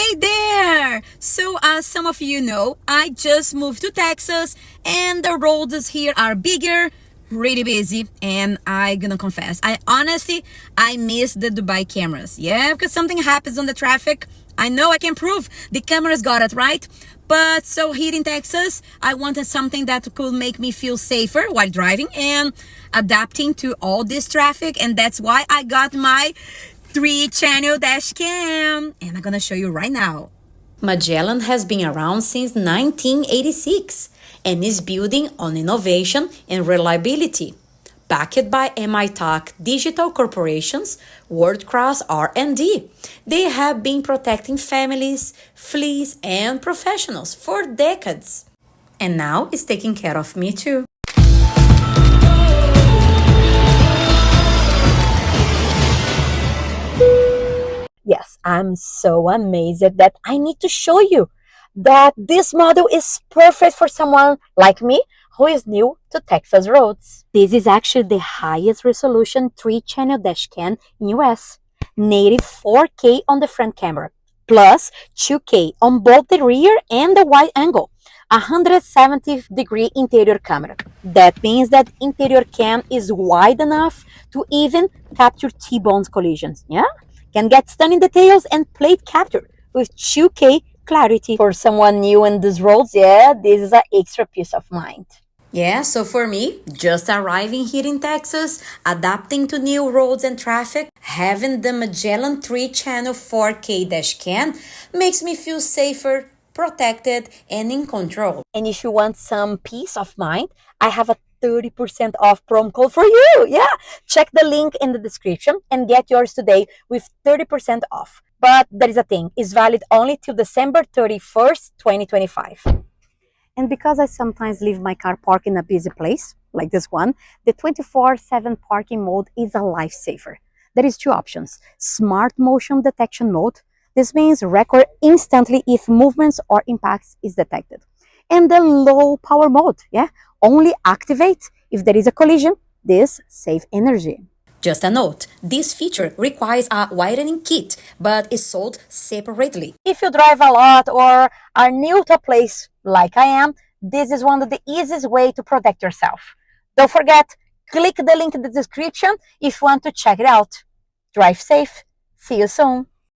Hey there! So, as some of you know, I just moved to Texas and the roads here are bigger, really busy, and I gonna confess, I miss the Dubai cameras. Yeah, because something happens on the traffic. I know I can prove the cameras got it right. But so here in Texas, I wanted something that could make me feel safer while driving and adapting to all this traffic, and that's why I got my 3-channel dash cam, and I'm gonna show you right now. Magellan has been around since 1986 and is building on innovation and reliability. Backed by MITAC Digital Corporation's world-class R&D, they have been protecting families, fleets, and professionals for decades. And now it's taking care of me too. Yes, I'm so amazed that I need to show you that this model is perfect for someone like me who is new to Texas roads. This is actually the highest resolution 3-channel dashcam in US. Native 4K on the front camera, plus 2K on both the rear and the wide angle. 170-degree interior camera. That means that interior cam is wide enough to even capture T-bones collisions. Yeah? Can get stunning details and plate capture with 2K clarity. For someone new in these roads, yeah, this is an extra peace of mind. Yeah, so for me, just arriving here in Texas, adapting to new roads and traffic, having the Magellan 3-channel 4K dashcam makes me feel safer, protected, and in control. And if you want some peace of mind, I have a 30% off promo code for you. Yeah, check the link in the description and get yours today with 30% off. But there is a thing, it's valid only till December 31st, 2025. And because I sometimes leave my car parked in a busy place, like this one, the 24/7 parking mode is a lifesaver. There is two options: smart motion detection mode. This means record instantly if movements or impacts is detected. And the low power mode, yeah, only activate if there is a collision. This saves energy. Just a note, this feature requires a wiring kit, but is sold separately. If you drive a lot or are new to a place like I am, this is one of the easiest way to protect yourself. Don't forget, click the link in the description if you want to check it out. Drive safe. See you soon.